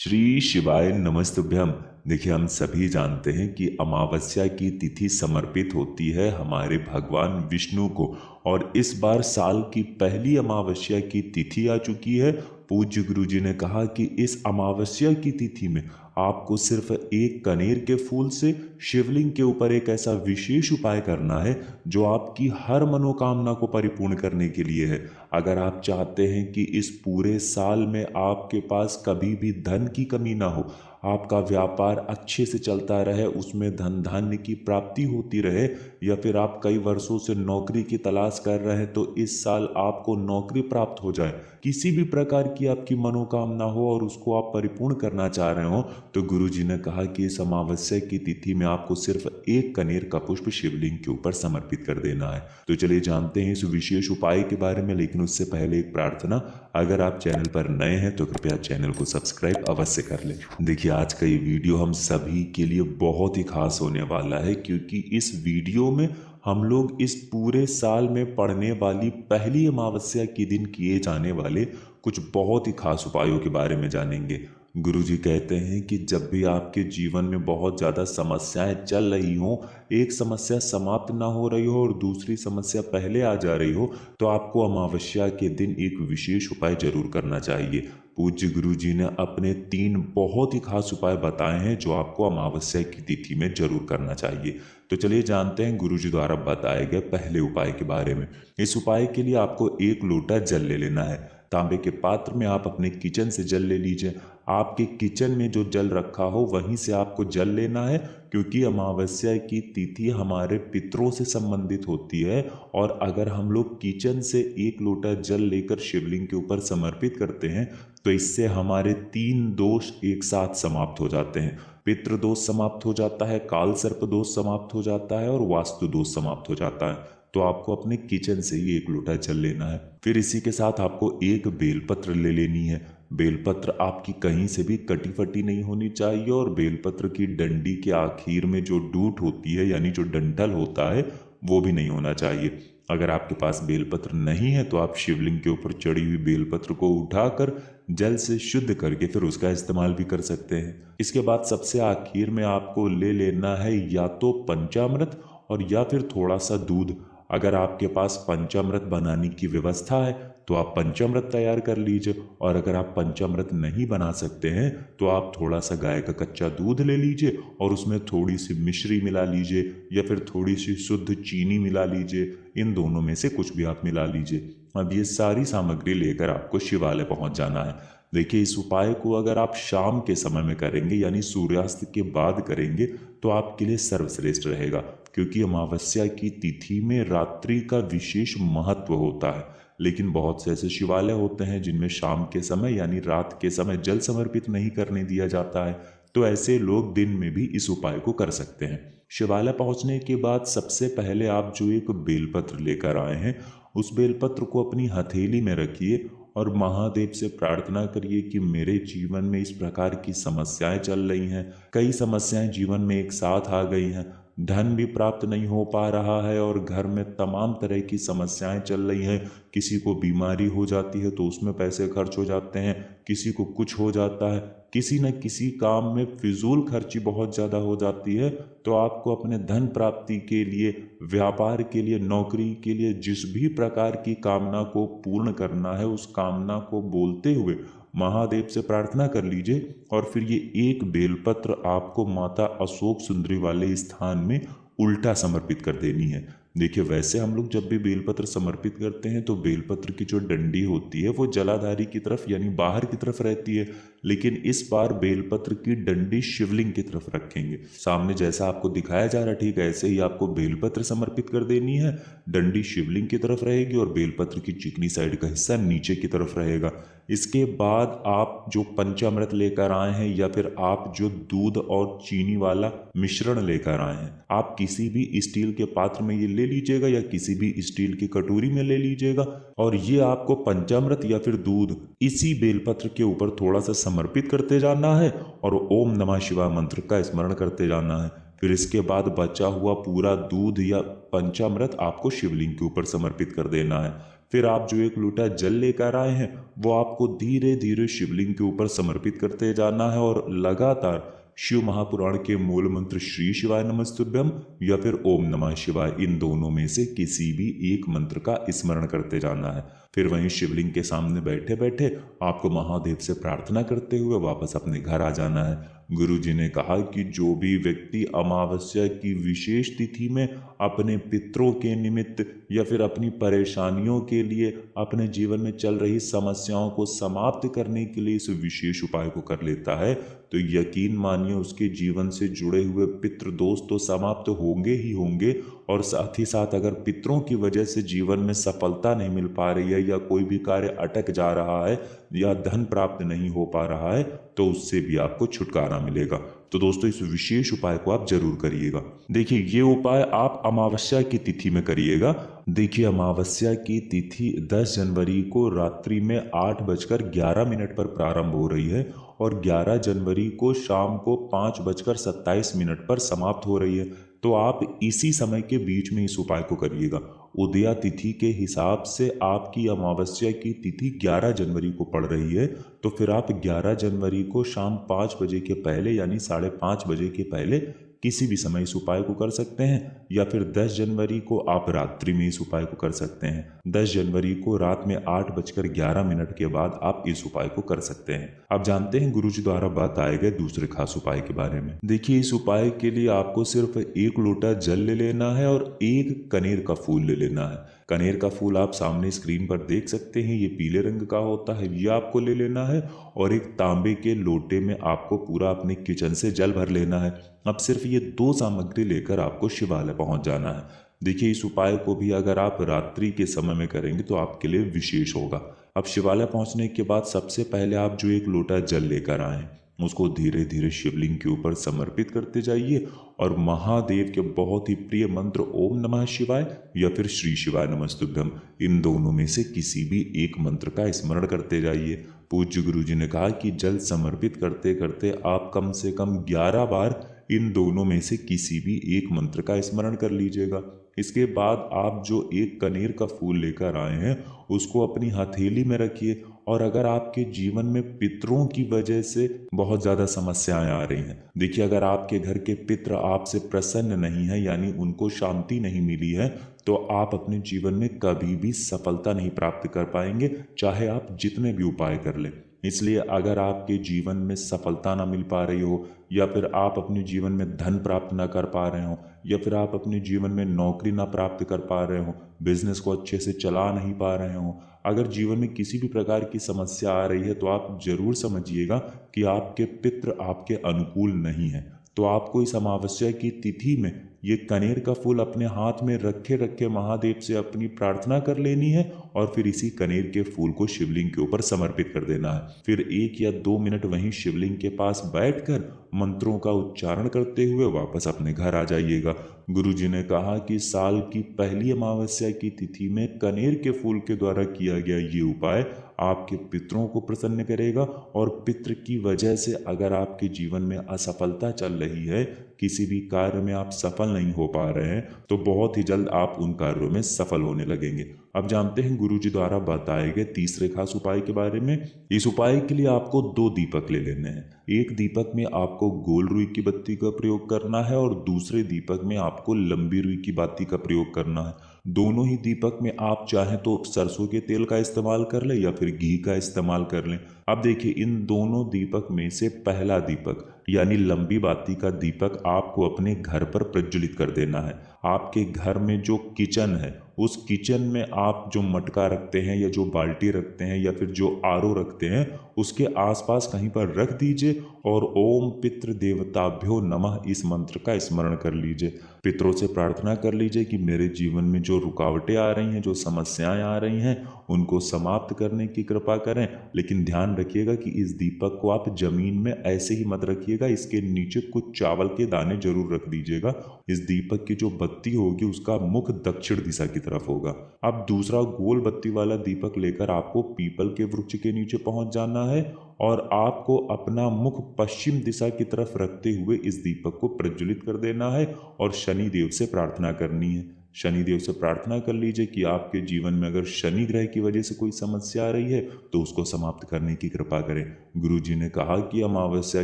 श्री शिवाय नमस्तुभ्यम। देखिए, हम सभी जानते हैं कि अमावस्या की तिथि समर्पित होती है हमारे भगवान विष्णु को। और इस बार साल की पहली अमावस्या की तिथि आ चुकी है। पूज्य गुरु जी ने कहा कि इस अमावस्या की तिथि में आपको सिर्फ एक कनेर के फूल से शिवलिंग के ऊपर एक ऐसा विशेष उपाय करना है जो आपकी हर मनोकामना को परिपूर्ण करने के लिए है। अगर आप चाहते हैं कि इस पूरे साल में आपके पास कभी भी धन की कमी ना हो, आपका व्यापार अच्छे से चलता रहे, उसमें धन धान्य की प्राप्ति होती रहे, या फिर आप कई वर्षों से नौकरी की तलाश कर रहे हैं तो इस साल आपको नौकरी प्राप्त हो जाए, किसी भी प्रकार की आपकी मनोकामना हो और उसको आप परिपूर्ण करना चाह रहे हो, तो गुरु जी ने कहा कि इस अमावस्या की तिथि में आपको सिर्फ एक कनेर का पुष्प शिवलिंग के ऊपर समर्पित कर देना है। तो चलिए जानते हैं इस विशेष उपाय के बारे में, लेकिन उससे पहले एक प्रार्थना। अगर आप चैनल पर नए हैं तो कृपया चैनल को सब्सक्राइब अवश्य कर लें। देखिए, आज का ये वीडियो हम सभी के लिए बहुत ही खास होने वाला है, क्योंकि इस वीडियो में हम लोग इस पूरे साल में पड़ने वाली पहली अमावस्या के दिन किए जाने वाले कुछ बहुत ही खास उपायों के बारे में जानेंगे। गुरुजी कहते हैं कि जब भी आपके जीवन में बहुत ज़्यादा समस्याएं चल रही हों, एक समस्या समाप्त ना हो रही हो और दूसरी समस्या पहले आ जा रही हो, तो आपको अमावस्या के दिन एक विशेष उपाय जरूर करना चाहिए। पूज्य गुरुजी ने अपने 3 बहुत ही खास उपाय बताए हैं जो आपको अमावस्या की तिथि में जरूर करना चाहिए। तो चलिए जानते हैं गुरुजी द्वारा बताए गए पहले उपाय के बारे में। इस उपाय के लिए आपको 1 लोटा जल ले लेना है। तांबे के पात्र में आप अपने किचन से जल ले लीजिए। आपके किचन में जो जल रखा हो वहीं से आपको जल लेना है, क्योंकि अमावस्या की तिथि हमारे पितरों से संबंधित होती है। और अगर हम लोग किचन से 1 लोटा जल लेकर शिवलिंग के ऊपर समर्पित करते हैं तो इससे हमारे 3 दोष एक साथ समाप्त हो जाते हैं। पितृ दोष समाप्त हो जाता है, काल सर्प दोष समाप्त हो जाता है और वास्तु दोष समाप्त हो जाता है। तो आपको अपने किचन से ही 1 लोटा जल लेना है। फिर इसी के साथ आपको एक बेलपत्र ले लेनी है। बेलपत्र आपकी कहीं से भी कटी फटी नहीं होनी चाहिए और बेलपत्र की डंडी के आखिर में जो डूट होती है, यानी जो डंठल होता है, वो भी नहीं होना चाहिए। अगर आपके पास बेलपत्र नहीं है तो आप शिवलिंग के ऊपर चढ़ी हुई बेलपत्र को उठाकर जल से शुद्ध करके फिर उसका इस्तेमाल भी कर सकते हैं। इसके बाद सबसे आखिर में आपको ले लेना है या तो पंचामृत और या फिर थोड़ा सा दूध। अगर आपके पास पंचामृत बनाने की व्यवस्था है तो आप पंचामृत तैयार कर लीजिए, और अगर आप पंचामृत नहीं बना सकते हैं तो आप थोड़ा सा गाय का कच्चा दूध ले लीजिए और उसमें थोड़ी सी मिश्री मिला लीजिए या फिर थोड़ी सी शुद्ध चीनी मिला लीजिए। इन दोनों में से कुछ भी आप मिला लीजिए। अब ये सारी सामग्री लेकर आपको शिवालय पहुंच जाना है। देखिए, इस उपाय को अगर आप शाम के समय में करेंगे, यानी सूर्यास्त के बाद करेंगे, तो आपके लिए सर्वश्रेष्ठ रहेगा, क्योंकि अमावस्या की तिथि में रात्रि का विशेष महत्व होता है। लेकिन बहुत से ऐसे शिवालय होते हैं जिनमें शाम के समय यानी रात के समय जल समर्पित नहीं करने दिया जाता है, तो ऐसे लोग दिन में भी इस उपाय को कर सकते हैं। शिवालय पहुंचने के बाद सबसे पहले आप जो एक बेलपत्र लेकर आए हैं, उस बेलपत्र को अपनी हथेली में रखिए और महादेव से प्रार्थना करिए कि मेरे जीवन में इस प्रकार की समस्याएं चल रही हैं, कई समस्याएं जीवन में एक साथ आ गई हैं, धन भी प्राप्त नहीं हो पा रहा है और घर में तमाम तरह की समस्याएं चल रही हैं। किसी को बीमारी हो जाती है तो उसमें पैसे खर्च हो जाते हैं, किसी को कुछ हो जाता है, किसी न किसी काम में फिजूल खर्ची बहुत ज़्यादा हो जाती है। तो आपको अपने धन प्राप्ति के लिए, व्यापार के लिए, नौकरी के लिए जिस भी प्रकार की कामना को पूर्ण करना है, उस कामना को बोलते हुए महादेव से प्रार्थना कर लीजिए। और फिर ये एक बेलपत्र आपको माता अशोक सुंदरी वाले स्थान में उल्टा समर्पित कर देनी है। देखिए, वैसे हम लोग जब भी बेलपत्र समर्पित करते हैं तो बेलपत्र की जो डंडी होती है वो जलाधारी की तरफ यानी बाहर की तरफ रहती है, लेकिन इस बार बेलपत्र की डंडी शिवलिंग की तरफ रखेंगे। सामने जैसा आपको दिखाया जा रहा है ठीक ऐसे ही आपको बेलपत्र समर्पित कर देनी है। डंडी शिवलिंग की तरफ रहेगी और बेलपत्र की चिकनी साइड का हिस्सा नीचे की तरफ रहेगा। इसके बाद आप जो पंचामृत लेकर आए हैं या फिर आप जो दूध और चीनी वाला मिश्रण लेकर आए हैं, आप किसी भी स्टील के पात्र में ये ले लीजिएगा या किसी भी स्टील की कटोरी में ले लीजिएगा। और ये आपको पंचामृत या फिर दूध इसी बेलपत्र के ऊपर थोड़ा सा समर्पित करते जाना है और ओम नमः शिवाय मंत्र का स्मरण करते जाना है। फिर इसके बाद बचा हुआ पूरा दूध या पंचामृत आपको शिवलिंग के ऊपर समर्पित कर देना है। फिर आप जो एक लोटा जल लेकर आए हैं वो आपको धीरे धीरे शिवलिंग के ऊपर समर्पित करते जाना है और लगातार शिव महापुराण के मूल मंत्र श्री शिवाय नमस्तुभ्यम या फिर ओम नमः शिवाय, इन दोनों में से किसी भी एक मंत्र का स्मरण करते जाना है। फिर वहीं शिवलिंग के सामने बैठे बैठे आपको महादेव से प्रार्थना करते हुए वापस अपने घर आ जाना है। गुरु जी ने कहा कि जो भी व्यक्ति अमावस्या की विशेष तिथि में अपने पितरों के निमित्त या फिर अपनी परेशानियों के लिए, अपने जीवन में चल रही समस्याओं को समाप्त करने के लिए इस विशेष उपाय को कर लेता है, तो यकीन मानिए उसके जीवन से जुड़े हुए पितृ दोष तो समाप्त होंगे ही होंगे, और साथ ही साथ अगर पितरों की वजह से जीवन में सफलता नहीं मिल पा रही है या कोई भी कार्य अटक जा रहा है या धन प्राप्त नहीं हो पा रहा है, तो उससे भी आपको छुटकारा मिलेगा। तो दोस्तों इस विशेष उपाय को आप जरूर करिएगा। देखिए ये उपाय आप अमावस्या की तिथि में करिएगा। देखिए अमावस्या की तिथि 10 जनवरी को रात्रि में 8:11 पर प्रारंभ हो रही है और 11 जनवरी को शाम को 5:27 पर समाप्त हो रही है। तो आप इसी समय के बीच में इस उपाय को करिएगा। उदया तिथि के हिसाब से आपकी अमावस्या की तिथि 11 जनवरी को पड़ रही है, तो फिर आप 11 जनवरी को शाम 5 बजे के पहले यानी 5:30 बजे के पहले किसी भी समय इस उपाय को कर सकते हैं, या फिर 10 जनवरी को आप रात्रि में इस उपाय को कर सकते हैं। 10 जनवरी को रात में 8:11 के बाद आप इस उपाय को कर सकते हैं। आप जानते हैं गुरुजी द्वारा बताए गए दूसरे खास उपाय के बारे में। देखिए इस उपाय के लिए आपको सिर्फ एक लोटा जल ले लेना है और एक कनेर का फूल ले लेना है। कनेर का फूल आप सामने स्क्रीन पर देख सकते हैं, ये पीले रंग का होता है, ये आपको ले लेना है और एक तांबे के लोटे में आपको पूरा अपने किचन से जल भर लेना है। अब सिर्फ ये 2 सामग्री लेकर आपको शिवालय पहुंच जाना है। देखिए इस उपाय को भी अगर आप रात्रि के समय में करेंगे तो आपके लिए विशेष होगा। अब शिवालय पहुंचने के बाद सबसे पहले आप जो एक लोटा जल लेकर आए उसको धीरे धीरे शिवलिंग के ऊपर समर्पित करते जाइए और महादेव के बहुत ही प्रिय मंत्र ओम नमः शिवाय या फिर श्री शिवाय नमस्तुभ्यम, इन दोनों में से किसी भी एक मंत्र का स्मरण करते जाइए। पूज्य गुरु जी ने कहा कि जल समर्पित करते करते आप कम से कम 11 बार इन दोनों में से किसी भी एक मंत्र का स्मरण कर लीजिएगा। इसके बाद आप जो एक कनेर का फूल लेकर आए हैं उसको अपनी हथेली में रखिए, और अगर आपके जीवन में पितरों की वजह से बहुत ज़्यादा समस्याएं आ रही हैं, देखिए अगर आपके घर के पितर आपसे प्रसन्न नहीं है यानी उनको शांति नहीं मिली है, तो आप अपने जीवन में कभी भी सफलता नहीं प्राप्त कर पाएंगे, चाहे आप जितने भी उपाय कर लें। इसलिए अगर आपके जीवन में सफलता ना मिल पा रही हो, या फिर आप अपने जीवन में धन प्राप्त ना कर पा रहे हो, या फिर आप अपने जीवन में नौकरी ना प्राप्त कर पा रहे हो, बिजनेस को अच्छे से चला नहीं पा रहे हो, अगर जीवन में किसी भी प्रकार की समस्या आ रही है, तो आप जरूर समझिएगा कि आपके पितृ आपके अनुकूल नहीं है। तो आपको इस अमावस्या की तिथि में ये कनेर का फूल अपने हाथ में रखे रखे महादेव से अपनी प्रार्थना कर लेनी है और फिर इसी कनेर के फूल को शिवलिंग के ऊपर समर्पित कर देना है। फिर 1 या 2 मिनट वहीं शिवलिंग के पास बैठकर मंत्रों का उच्चारण करते हुए वापस अपने घर आ जाइएगा। गुरु जी ने कहा कि साल की पहली अमावस्या की तिथि में कनेर के फूल के द्वारा किया गया ये उपाय आपके पितरों को प्रसन्न करेगा, और पितृ की वजह से अगर आपके जीवन में असफलता चल रही है, किसी भी कार्य में आप सफल नहीं हो पा रहे हैं, तो बहुत ही जल्द आप उन कार्यों में सफल होने लगेंगे। अब जानते हैं गुरु जी द्वारा बताए गए तीसरे खास उपाय के बारे में। इस उपाय के लिए आपको 2 दीपक ले लेने हैं। एक दीपक में आपको गोल रुई की बत्ती का प्रयोग करना है और दूसरे दीपक में आपको लंबी रुई की बत्ती का प्रयोग करना है। दोनों ही दीपक में आप चाहें तो सरसों के तेल का इस्तेमाल कर लें या फिर घी का इस्तेमाल कर लें। अब देखिए इन दोनों दीपक में से पहला दीपक यानी लंबी बाती का दीपक आपको अपने घर पर प्रज्वलित कर देना है। आपके घर में जो किचन है उस किचन में आप जो मटका रखते हैं या जो बाल्टी रखते हैं या फिर जो आरओ रखते हैं उसके आसपास कहीं पर रख दीजिए और ओम पितृ देवताभ्यो नमः इस मंत्र का स्मरण कर लीजिए। पितरों से प्रार्थना कर लीजिए कि मेरे जीवन में जो रुकावटें आ रही हैं, जो समस्याएं आ रही हैं, उनको समाप्त करने की कृपा करें। लेकिन ध्यान रखिएगा कि इस दीपक को आप जमीन में ऐसे ही मत रखिएगा, इसके नीचे कुछ चावल के दाने जरूर रख दीजिएगा। इस दीपक की जो बत्ती होगी उसका मुख दक्षिण दिशा की तरफ होगा। अब दूसरा गोल बत्ती वाला दीपक लेकर आपको पीपल के वृक्ष के नीचे पहुंच जाना है और आपको अपना मुख पश्चिम दिशा की तरफ रखते हुए इस दीपक को प्रज्वलित कर देना है और शनि देव से प्रार्थना करनी है। शनिदेव से प्रार्थना कर लीजिए कि आपके जीवन में अगर शनि ग्रह की वजह से कोई समस्या आ रही है तो उसको समाप्त करने की कृपा करें। गुरु जी ने कहा कि अमावस्या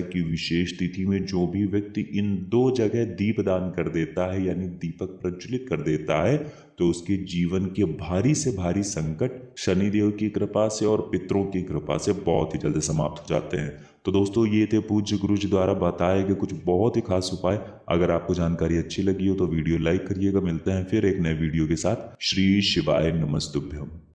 की विशेष तिथि में जो भी व्यक्ति इन 2 जगह दीप दान कर देता है यानी दीपक प्रज्वलित कर देता है तो उसके जीवन के भारी से भारी संकट शनिदेव की कृपा से और पितरों की कृपा से बहुत ही जल्दी समाप्त हो जाते हैं। तो दोस्तों ये थे पूज्य गुरु जी द्वारा बताए गए कुछ बहुत ही खास उपाय। अगर आपको जानकारी अच्छी लगी हो तो वीडियो लाइक करिएगा। मिलते हैं फिर एक नए वीडियो के साथ। श्री शिवाय नमस्तुभ्यम।